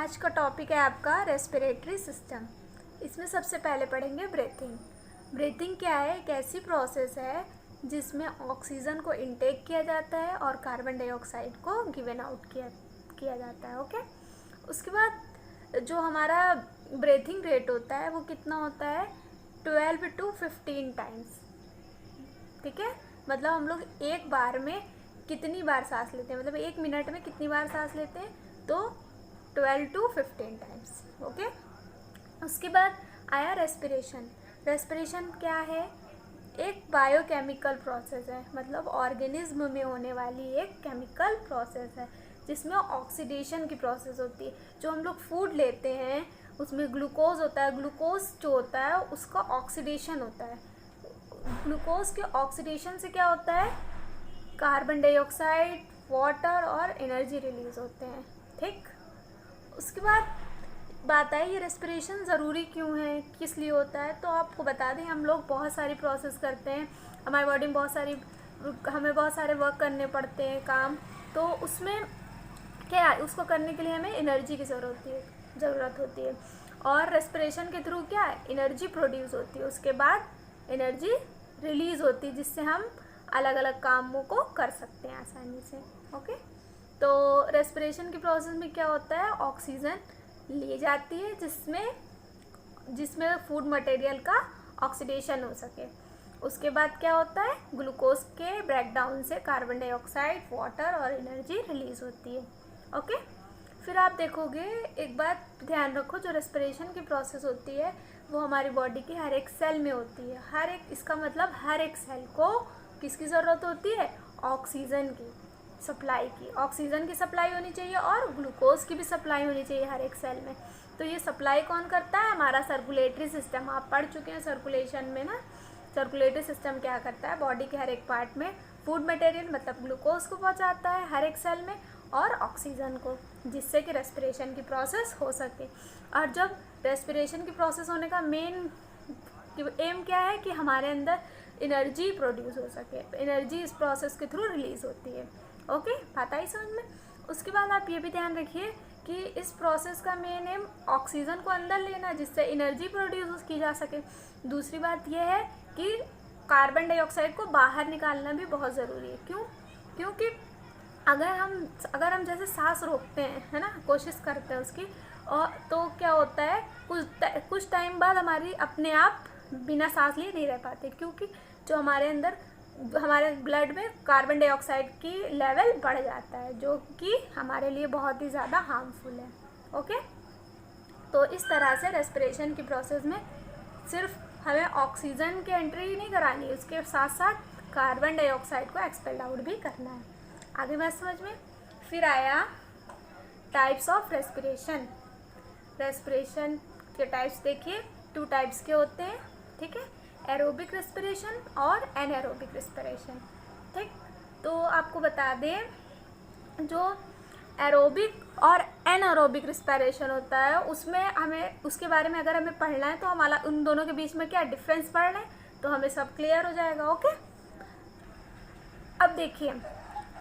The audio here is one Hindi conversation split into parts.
आज का टॉपिक है आपका रेस्पिरेटरी सिस्टम। इसमें सबसे पहले पढ़ेंगे ब्रीथिंग। ब्रीथिंग क्या है? एक ऐसी प्रोसेस है जिसमें ऑक्सीजन को इनटेक किया जाता है और कार्बन डाइऑक्साइड को गिवन आउट किया जाता है। ओके, उसके बाद जो हमारा ब्रीथिंग रेट होता है वो कितना होता है? 12 to 15 टाइम्स। ठीक है, मतलब हम लोग एक बार में कितनी बार सांस लेते हैं, मतलब एक मिनट में कितनी बार सांस लेते हैं? तो 12 to 15 टाइम्स। ओके, उसके बाद आया रेस्पिरेशन। रेस्पिरेशन क्या है? एक बायोकेमिकल प्रोसेस है, मतलब ऑर्गेनिज्म में होने वाली एक केमिकल प्रोसेस है जिसमें ऑक्सीडेशन की प्रोसेस होती है। जो हम लोग फूड लेते हैं उसमें ग्लूकोज होता है, ग्लूकोज जो होता है उसका ऑक्सीडेशन होता है। ग्लूकोज के ऑक्सीडेशन से क्या होता है? कार्बन डाइऑक्साइड, वाटर और एनर्जी रिलीज होते हैं। ठीक, उसके बाद बात आई ये रेस्पिरेशन ज़रूरी क्यों है, किस लिए होता है। तो आपको बता दें, हम लोग बहुत सारी प्रोसेस करते हैं, हमारी बॉडी में हमें बहुत सारे वर्क करने पड़ते हैं काम, तो उसमें क्या है, उसको करने के लिए हमें एनर्जी की ज़रूरत होती है और रेस्पिरेशन के थ्रू क्या है, एनर्जी प्रोड्यूस होती है, उसके बाद एनर्जी रिलीज़ होती है जिससे हम अलग अलग कामों को कर सकते हैं आसानी से। ओके, तो रेस्पिरेशन की प्रोसेस में क्या होता है, ऑक्सीजन ली जाती है जिसमें फूड मटेरियल का ऑक्सीडेशन हो सके। उसके बाद क्या होता है, ग्लूकोज के ब्रेकडाउन से कार्बन डाइऑक्साइड, वाटर और एनर्जी रिलीज होती है। ओके, फिर आप देखोगे, एक बात ध्यान रखो, जो रेस्पिरेशन की प्रोसेस होती है वो हमारी बॉडी की हर एक सेल में होती है। इसका मतलब हर एक सेल को किसकी ज़रूरत होती है? ऑक्सीजन की सप्लाई की। ऑक्सीजन की सप्लाई होनी चाहिए और ग्लूकोज की भी सप्लाई होनी चाहिए हर एक सेल में। तो ये सप्लाई कौन करता है? हमारा सर्कुलेटरी सिस्टम। आप पढ़ चुके हैं सर्कुलेशन में ना, सर्कुलेटरी सिस्टम क्या करता है, बॉडी के हर एक पार्ट में फूड मटेरियल मतलब ग्लूकोज को पहुंचाता है हर एक सेल में और ऑक्सीजन को, जिससे कि रेस्पिरेशन की प्रोसेस हो सके। और जब रेस्पिरेशन की प्रोसेस होने का मेन एम क्या है कि हमारे अंदर एनर्जी प्रोड्यूस हो सके, एनर्जी इस प्रोसेस के थ्रू रिलीज होती है। ओके, बात आई समझ में। उसके बाद आप ये भी ध्यान रखिए कि इस प्रोसेस का मेन एम ऑक्सीजन को अंदर लेना जिससे एनर्जी प्रोड्यूस की जा सके। दूसरी बात यह है कि कार्बन डाइऑक्साइड को बाहर निकालना भी बहुत ज़रूरी है। क्योंकि अगर हम जैसे सांस रोकते हैं, है ना, कोशिश करते हैं उसकी, और तो क्या होता है, कुछ टाइम बाद हमारी अपने आप बिना सांस लिए नहीं रह पाते, क्योंकि जो हमारे ब्लड में कार्बन डाइऑक्साइड की लेवल बढ़ जाता है जो कि हमारे लिए बहुत ही ज़्यादा हार्मफुल है। ओके, तो इस तरह से रेस्पिरेशन की प्रोसेस में सिर्फ हमें ऑक्सीजन की एंट्री ही नहीं करानी है, उसके साथ साथ कार्बन डाइऑक्साइड को एक्सपेल आउट भी करना है। आगे बात समझ में। फिर आया टाइप्स ऑफ रेस्पिरेशन। रेस्पिरेशन के टाइप्स देखिए, 2 टाइप्स के होते हैं। ठीक है, एरोबिक रेस्पिरेशन और एनएरोबिक रेस्पिरेशन। ठीक, तो आपको बता दें, जो एरोबिक और एनएरोबिक रेस्पिरेशन होता है उसमें हमें उसके बारे में अगर हमें पढ़ना है तो हम उन दोनों के बीच में क्या डिफरेंस पढ़ लें तो हमें सब क्लियर हो जाएगा। ओके, अब देखिए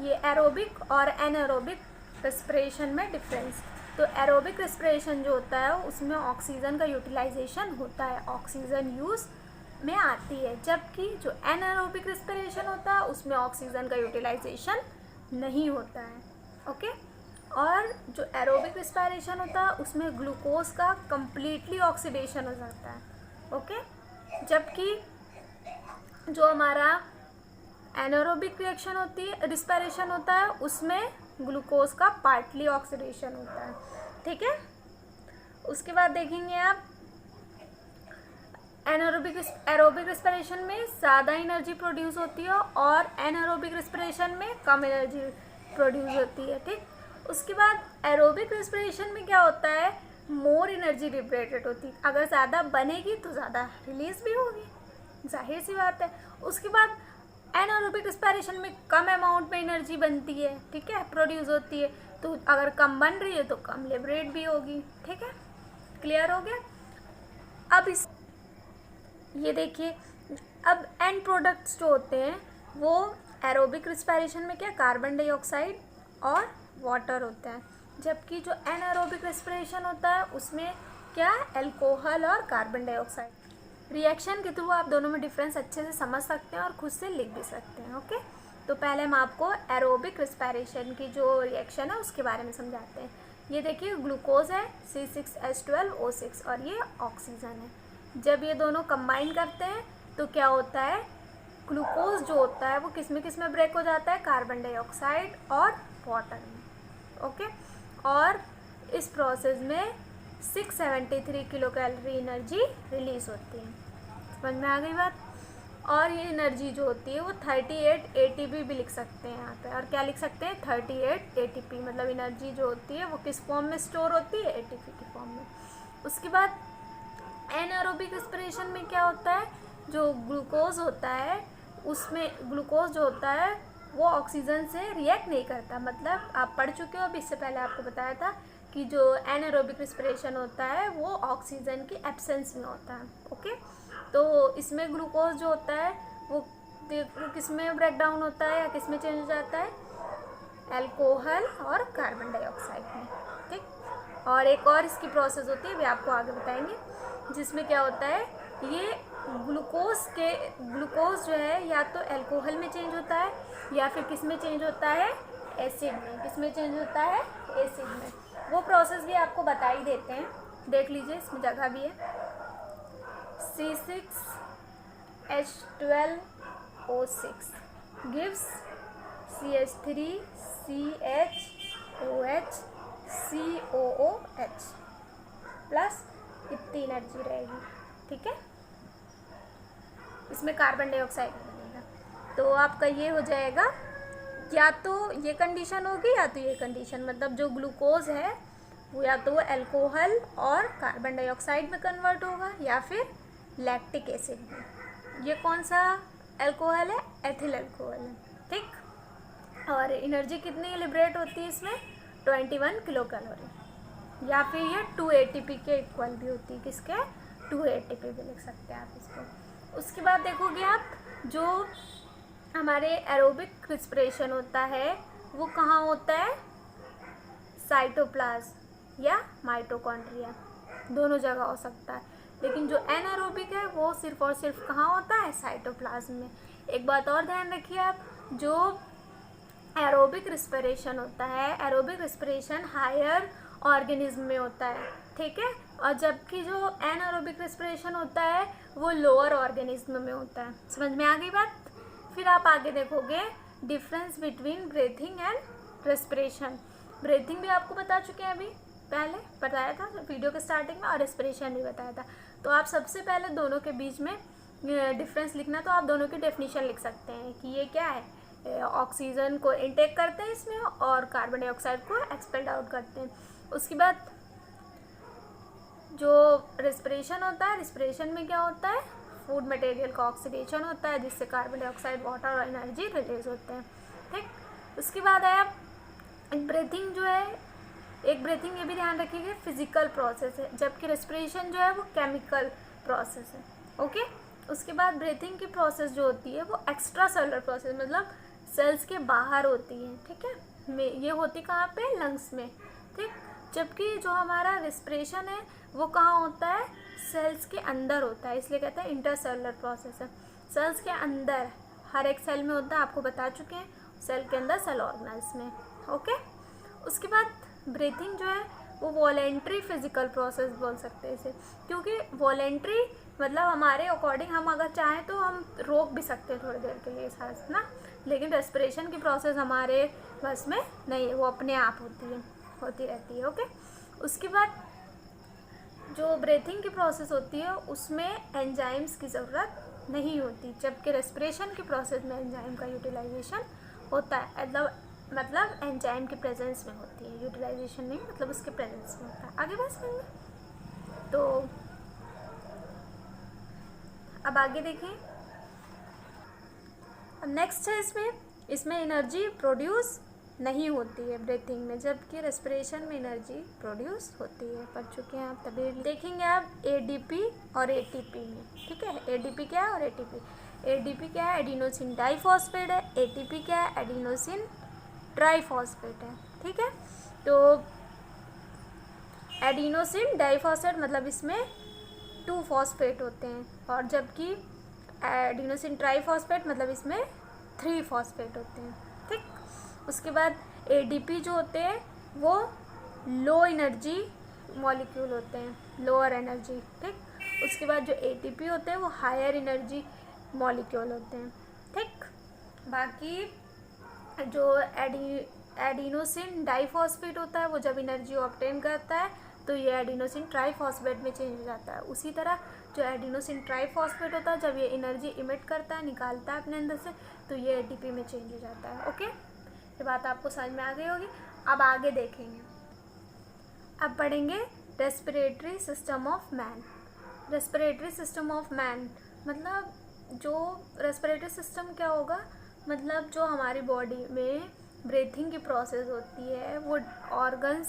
ये एरोबिक और एनएरोबिक रेस्पिरेशन में डिफरेंस। तो एरोबिक रेस्पिरेशन जो होता है उसमें ऑक्सीजन का यूटिलाइजेशन होता है, ऑक्सीजन यूज़ में आती है, जबकि जो एनएरोबिक रेस्पिरेशन होता है उसमें ऑक्सीजन का यूटिलाइजेशन नहीं होता है। ओके, और जो एरोबिक रेस्पिरेशन होता है उसमें ग्लूकोज का कंप्लीटली ऑक्सीडेशन हो जाता है। ओके, जबकि जो हमारा एनारोबिक रिएक्शन होती है, रेस्पिरेशन होता है, उसमें ग्लूकोज का पार्टली ऑक्सीडेशन होता है। ठीक है, उसके बाद देखेंगे आप एरोबिक रेस्पिरेशन में ज़्यादा एनर्जी प्रोड्यूस होती है और एनारोबिक रेस्पिरेशन में कम एनर्जी प्रोड्यूस होती है। ठीक, उसके बाद एरोबिक रेस्पिरेशन में क्या होता है, मोर एनर्जी लिबरेटेड होती है, अगर ज़्यादा बनेगी तो ज़्यादा रिलीज भी होगी, जाहिर सी बात है। उसके बाद एनारोबिक रेस्पिरेशन में कम अमाउंट में एनर्जी बनती है, ठीक है, प्रोड्यूस होती है, तो अगर कम बन रही है तो कम लिबरेट भी होगी। ठीक है, क्लियर हो गया। अब ये देखिए, अब एंड प्रोडक्ट्स जो होते हैं वो एरोबिक रेस्पिरेशन में क्या, कार्बन डाइऑक्साइड और वाटर होता है, जबकि जो एनारोबिक रेस्पिरेशन होता है उसमें क्या, अल्कोहल और कार्बन डाइऑक्साइड। रिएक्शन के थ्रू आप दोनों में डिफरेंस अच्छे से समझ सकते हैं और खुद से लिख भी सकते हैं। ओके, तो पहले हम आपको एरोबिक रेस्पिरेशन की जो रिएक्शन है उसके बारे में समझाते हैं। ये देखिए ग्लूकोज है C6H12O6 और ये ऑक्सीजन है। जब ये दोनों कंबाइन करते हैं तो क्या होता है, ग्लूकोज जो होता है वो किस में ब्रेक हो जाता है, कार्बन डाइऑक्साइड और वाटर में। ओके, और इस प्रोसेस में 673 किलो कैलोरी एनर्जी रिलीज होती है। समझ में आ गई बात। और ये एनर्जी जो होती है वो 38 ATP भी लिख सकते हैं यहाँ पे। और क्या लिख सकते हैं, 38 ATP, मतलब एनर्जी जो होती है वो किस फॉर्म में स्टोर होती है, ATP की फॉर्म में। उसके बाद एनारोबिक रेस्पिरेशन में क्या होता है, जो ग्लूकोज होता है उसमें ग्लूकोज जो होता है वो ऑक्सीजन से रिएक्ट नहीं करता। मतलब आप पढ़ चुके हो, अभी इससे पहले आपको बताया था कि जो एनारोबिक रेस्पिरेशन होता है वो ऑक्सीजन की एब्सेंस में होता है। ओके, तो इसमें ग्लूकोज जो होता है वो किस में ब्रेक डाउन होता है या किस में चेंज हो जाता है, अल्कोहल और कार्बन डाइऑक्साइड में। ठीक, और एक और इसकी प्रोसेस होती है, वे आपको आगे बताएंगे, जिसमें क्या होता है, ये ग्लूकोज जो है या तो अल्कोहल में चेंज होता है या फिर किस में चेंज होता है, एसिड में। किस में चेंज होता है, एसिड में। वो प्रोसेस भी आपको बता ही देते हैं, देख लीजिए, इसमें जगह भी है। C6H12O6 gives CH3CHOH COOH plus कितनी एनर्जी रहेगी, ठीक है। इसमें कार्बन डाइऑक्साइड बनेगा। तो आपका ये हो जाएगा, या तो ये कंडीशन होगी या तो ये कंडीशन, मतलब जो ग्लूकोज है वो या तो वो अल्कोहल और कार्बन डाइऑक्साइड में कन्वर्ट होगा या फिर लैक्टिक एसिड में। ये कौन सा अल्कोहल है, एथिल अल्कोहल है, ठीक। और एनर्जी कितनी लिबरेट होती है इसमें, 21 किलो कैलोरी, या फिर ये 2 ATP के इक्वल भी होती है। किसके, 2 ATP भी लिख सकते हैं आप इसको। उसके बाद देखोगे आप, जो हमारे एरोबिक रेस्पिरेशन होता है वो कहाँ होता है, साइटोप्लाज्म या माइटोकॉन्ड्रिया, दोनों जगह हो सकता है। लेकिन जो एनारोबिक है वो सिर्फ और सिर्फ कहाँ होता है, साइटोप्लाज्म में। एक बात और ध्यान रखिए आप, जो एरोबिक रेस्पिरेशन होता है, एरोबिक रेस्पिरेशन हायर ऑर्गेनिज्म में होता है, ठीक है। और जबकि जो एनारोबिक रेस्पिरेशन होता है वो लोअर ऑर्गेनिज्म में होता है। समझ में आ गई बात। फिर आप आगे देखोगे difference between breathing and respiration. Breathing भी आपको बता चुके हैं, अभी पहले बताया था वीडियो के स्टार्टिंग में, और रेस्पिरेशन भी बताया था। तो आप सबसे पहले दोनों के बीच में डिफरेंस लिखना, तो आप दोनों की डेफिनेशन लिख सकते हैं कि ये क्या है, ऑक्सीजन को इनटेक करते हैं इसमें और कार्बन डाइऑक्साइड को एक्सपेल्ड आउट करते हैं। उसके बाद जो रेस्पिरेशन होता है, रेस्पिरेशन में क्या होता है, फूड मटेरियल का ऑक्सीडेशन होता है जिससे कार्बन डाइऑक्साइड, वाटर और एनर्जी रिलीज होते हैं, ठीक। उसके बाद है ब्रीथिंग जो है, एक ब्रीथिंग ये भी ध्यान रखिएगा फिजिकल प्रोसेस है, जबकि रेस्पिरेशन जो है वो केमिकल प्रोसेस है, ओके। उसके बाद ब्रीथिंग की प्रोसेस जो होती है वो एक्स्ट्रा सेलुलर प्रोसेस, मतलब सेल्स के बाहर होती है, ठीक है। ये होती कहाँ पे, लंग्स में, ठीक। जबकि जो हमारा रेस्पिरेशन है वो कहाँ होता है, सेल्स के अंदर होता है, इसलिए कहते हैं इंटरसेलुलर प्रोसेस है। सेल्स के अंदर हर एक सेल में होता है, आपको बता चुके हैं, सेल के अंदर सेल ऑर्गेनल्स में, ओके। उसके बाद ब्रीथिंग जो है वो वॉलेंट्री फिजिकल प्रोसेस बोल सकते हैं इसे, क्योंकि वॉलेंट्री मतलब हमारे अकॉर्डिंग हम अगर चाहें तो हम रोक भी सकते हैं थोड़ी देर के लिए सांस ना, लेकिन रेस्पिरेशन की प्रोसेस हमारे बस में नहीं है, वो अपने आप होती रहती है, ओके। उसके बाद जो ब्रीथिंग की प्रोसेस होती है उसमें एंजाइम्स की ज़रूरत नहीं होती, जबकि रेस्पिरेशन की प्रोसेस में एंजाइम का यूटिलाइजेशन होता है, मतलब एंजाइम के प्रेजेंस में होती है, यूटिलाइजेशन नहीं, मतलब उसके प्रेजेंस में होता है। आगे बात समझिए। तो अब आगे देखिए, अब नेक्स्ट है इसमें एनर्जी प्रोड्यूस नहीं होती है ब्रीथिंग में, जबकि रेस्पिरेशन में एनर्जी प्रोड्यूस होती है। पढ़ चुके हैं आप, तभी देखेंगे आप ADP और ATP में, ठीक है। ADP क्या है और ATP क्या है, एडिनोसिन डाइफॉस्फेट है, ATP क्या है, एडिनोसिन ट्राइफॉस्फेट है, ठीक है। तो एडिनोसिन डाइफॉस्फेट मतलब इसमें 2 फॉस्फेट होते हैं, और जबकि एडिनोसिन ट्राइफॉस्फेट मतलब इसमें 3 फॉस्फेट होते हैं। ठीक, उसके बाद एडीपी जो होते हैं वो लो एनर्जी मॉलिक्यूल होते हैं, लोअर एनर्जी। ठीक, उसके बाद जो एटीपी होते हैं वो हायर एनर्जी मॉलिक्यूल होते हैं। ठीक, बाकी जो एडिनोसिन डाइफॉस्फेट होता है वो जब एनर्जी ऑब्टेन करता है तो ये एडिनोसिन ट्राइफॉस्फेट में चेंज हो जाता है। उसी तरह जो एडिनोसिन ट्राइफॉस्फेट होता है जब ये एनर्जी इमिट करता है, निकालता है अपने अंदर से, तो ये एटीपी में चेंज हो जाता है। ओके, ये बात आपको समझ में आ गई होगी। अब आगे देखेंगे, अब पढ़ेंगे respiratory system of man. Respiratory system of man मतलब जो रेस्पिरेटरी सिस्टम क्या होगा, मतलब जो हमारी बॉडी में ब्रीथिंग की प्रोसेस होती है वो ऑर्गन्स,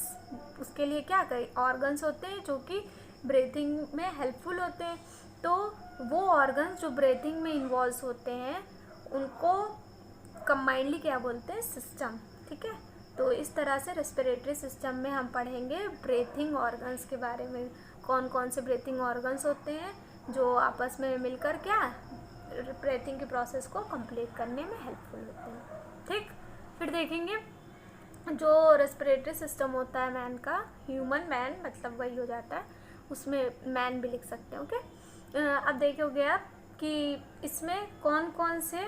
उसके लिए क्या करें, ऑर्गन्स होते हैं जो कि ब्रीथिंग में हेल्पफुल होते हैं। तो वो ऑर्गन्स जो ब्रीथिंग में इन्वॉल्व होते हैं उनको कंबाइंडली क्या बोलते हैं, सिस्टम। ठीक है, तो इस तरह से रेस्पिरेटरी सिस्टम में हम पढ़ेंगे ब्रीथिंग ऑर्गन्स के बारे में, कौन कौन से ब्रीथिंग ऑर्गन्स होते हैं जो आपस में मिलकर क्या ब्रीथिंग की प्रोसेस को कंप्लीट करने में हेल्पफुल होते हैं। ठीक, फिर देखेंगे जो रेस्पिरेटरी सिस्टम होता है मैन का, ह्यूमन मैन मतलब वही हो जाता है, उसमें मैन भी लिख सकते हैं। ओके, अब देखोगे आप कि इसमें कौन कौन से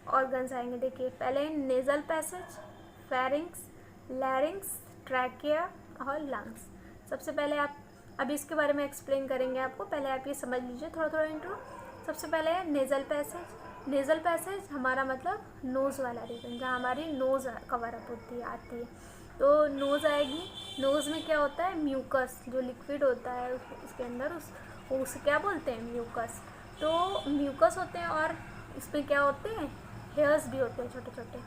ऑर्गन्स आएंगे। देखिए, पहले नेजल पैसेज, फेरिंग्स, लैरिंग्स, ट्रैकिया और लंग्स। सबसे पहले आप अभी इसके बारे में एक्सप्लेन करेंगे आपको, पहले आप ये समझ लीजिए थोड़ा थोड़ा इंट्रो। सबसे पहले है नेजल पैसेज। नेजल पैसेज हमारा मतलब नोज़ वाला रीजन, जहाँ हमारी नोज़ कवर अप होती है, आती है, तो नोज़ आएगी। नोज़ में क्या होता है, म्यूकस जो लिक्विड होता है उसके अंदर, उसे क्या बोलते हैं, म्यूकस। तो म्यूकस होते हैं और इसमें क्या होते हैं, हेयर्स भी होते हैं छोटे छोटे।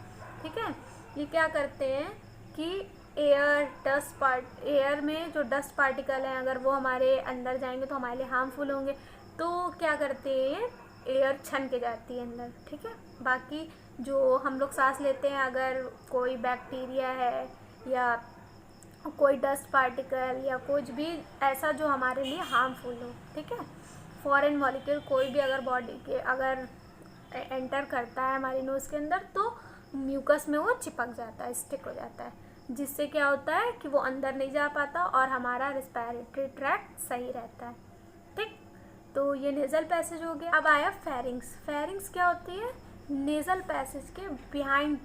ठीक है, ये क्या करते हैं कि एयर में जो डस्ट पार्टिकल हैं अगर वो हमारे अंदर जाएंगे तो हमारे लिए हार्मफुल होंगे, तो क्या करते हैं, एयर छन के जाती है अंदर। ठीक है, बाकी जो हम लोग सांस लेते हैं अगर कोई बैक्टीरिया है या कोई डस्ट पार्टिकल या कुछ भी ऐसा जो हमारे लिए हार्मफुल हो, ठीक है, फॉरेन मॉलिक्यूल कोई भी अगर बॉडी के अगर एंटर करता है हमारी नोज़ के अंदर तो म्यूकस में वो चिपक जाता है, स्टिक हो जाता है, जिससे क्या होता है कि वो अंदर नहीं जा पाता और हमारा रेस्पिरेटरी ट्रैक्ट सही रहता है। ठीक, तो ये नेजल पैसेज हो गया। अब आया फेरिंग्स। फेरिंग्स क्या होती है, नेजल पैसेज के बिहाइंड,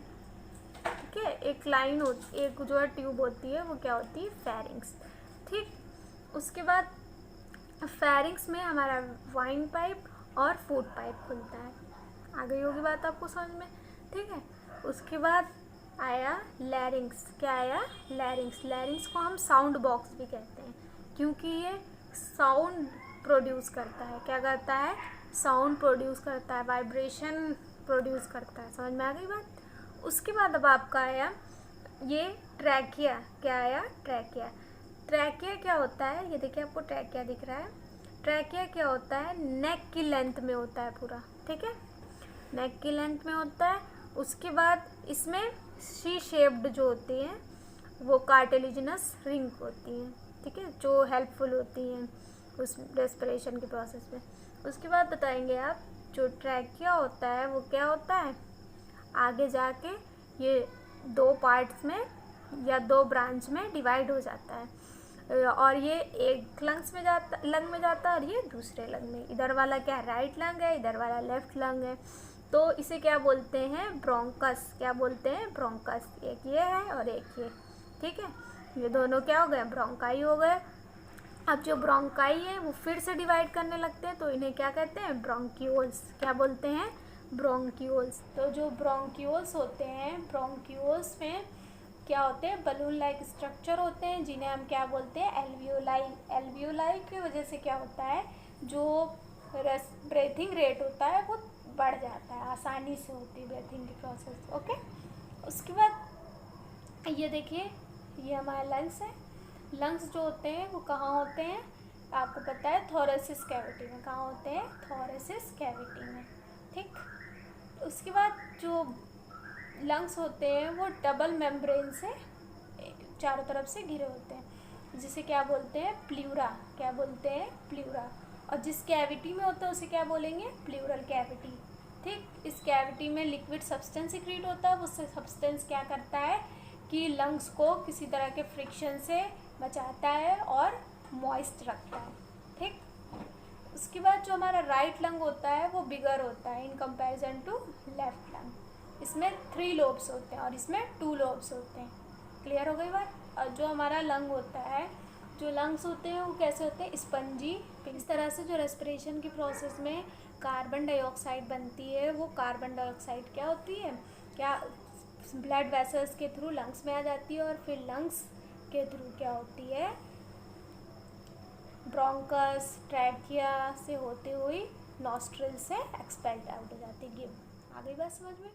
ठीक है, एक लाइन होती, एक जो है ट्यूब होती है वो क्या होती है, फेरिंग्स। ठीक, उसके बाद फेरिंग्स में हमारा वाइन पाइप और फूड पाइप खुलता है। आ गई होगी बात आपको समझ में। ठीक है, उसके बाद आया लैरिंग्स। क्या आया, लैरिंग्स। लैरिंग्स को हम साउंड बॉक्स भी कहते हैं क्योंकि ये साउंड प्रोड्यूस करता है। क्या करता है, साउंड प्रोड्यूस करता है, वाइब्रेशन प्रोड्यूस करता है। समझ में आ गई बात। उसके बाद अब आपका आया ये ट्रैकिया। क्या आया, ट्रैकिया। ट्रैकिया क्या होता है, ये देखिए आपको ट्रैकिया दिख रहा है। ट्रैकिया क्या होता है, नेक की लेंथ में होता है पूरा। ठीक है, नेक की लेंथ में होता है। उसके बाद इसमें सी शेप्ड जो होती हैं वो कार्टिलेजिनस रिंग होती हैं, ठीक है, जो हेल्पफुल होती हैं उस रेस्पिरेशन के प्रोसेस में। उसके बाद बताएंगे आप जो ट्रैकिया होता है वो क्या होता है, आगे जाके ये 2 पार्ट्स में या 2 ब्रांच में डिवाइड हो जाता है और ये एक लंग में जाता है और ये दूसरे लंग में। इधर वाला क्या राइट लंग है, इधर वाला लेफ्ट लंग है, तो इसे क्या बोलते हैं, ब्रोंकस। क्या बोलते हैं, ब्रोंकस। एक ये है और एक ये। ठीक है, ये दोनों क्या हो गए, ब्रोंकाई हो गए। अब जो ब्रोंकाई है वो फिर से डिवाइड करने लगते हैं तो इन्हें क्या कहते हैं, ब्रोंक्यूल्स। क्या बोलते हैं, ब्रोंक्यूल्स। तो जो ब्रोंक्यूल्स होते हैं, ब्रोंक्यूल्स में क्या होते हैं, बलून लाइक स्ट्रक्चर होते हैं जिन्हें हम क्या बोलते हैं, एल्वियोलाई। एल्वियोलाई की वजह से क्या होता है, जो ब्रीथिंग रेट होता है वो बढ़ जाता है, आसानी से होती है ब्रीथिंग की प्रोसेस। ओके, उसके बाद ये देखिए ये हमारा लंग्स है। लंग्स जो होते हैं वो कहाँ होते हैं, आपको पता है, थोरेसिस कैविटी में। कहाँ होते हैं, थोरेसिस कैविटी में। ठीक, उसके बाद जो लंग्स होते हैं वो डबल मेम्ब्रेन से चारों तरफ से घिरे होते हैं। जिसे क्या बोलते हैं, प्ल्यूरा। क्या बोलते हैं, प्ल्यूरा। और जिस कैविटी में होता है उसे क्या बोलेंगे, प्ल्यूरल कैविटी। ठीक, इस कैविटी में लिक्विड सब्सटेंस सिक्रीट होता है। वो सब्सटेंस क्या करता है कि लंग्स को किसी तरह के फ्रिक्शन से बचाता है और मॉइस्ट रखता है। ठीक, उसके बाद जो हमारा राइट लंग होता है वो बिगर होता है in comparison to left lung. इसमें 3 लोब्स होते हैं और इसमें 2 लोब्स होते हैं। क्लियर हो गई बात। और जो हमारा लंग होता है, जो लंग्स होते हैं वो कैसे होते हैं, स्पंजी। इस तरह से जो रेस्पिरेशन की प्रोसेस में कार्बन डाइऑक्साइड बनती है, वो कार्बन डाइऑक्साइड क्या होती है, क्या ब्लड वेसल्स के थ्रू लंग्स में आ जाती है और फिर लंग्स के थ्रू क्या होती है, ब्रोंकस, ट्रैकिया से होते हुए नॉस्ट्रिल से एक्सपेल्ड आउट हो जाती है। गिव। आ गई बात समझ में।